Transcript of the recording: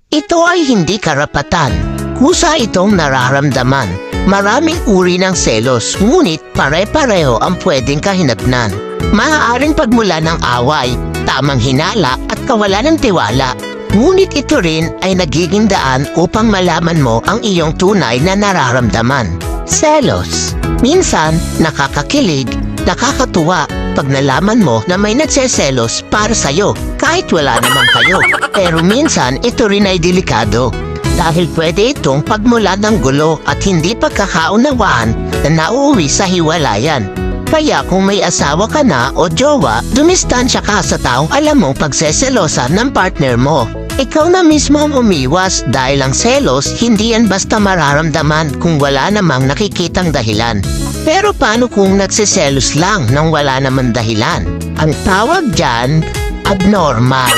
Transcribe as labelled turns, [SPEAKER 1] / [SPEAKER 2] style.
[SPEAKER 1] Ito ay hindi karapatan. Kusa itong nararamdaman. Maraming uri ng selos, ngunit pare-pareho ang pwedeng kahinatnan. Maaaring pagmula ng away, tamang hinala at kawalan ng tiwala. Ngunit ito rin ay nagiging daan upang malaman mo ang iyong tunay na nararamdaman. Selos. Minsan, nakakakilig, nakakatuwa pag nalaman mo na may nagseselos para sa'yo kahit wala naman kayo. Pero minsan, ito rin ay delikado dahil pwede itong pagmulan ng gulo at hindi pagkakaunawaan na nauuwi sa hiwalayan. Kaya kung may asawa ka na o jowa, dumistansya ka sa taong alam mong pagseselosan ng partner mo. Ikaw na mismo ang umiwas dahil ang selos hindi yan basta mararamdaman kung wala namang nakikitang dahilan. Pero paano kung nagsiselos lang nang wala namang dahilan? Ang tawag dyan, abnormal.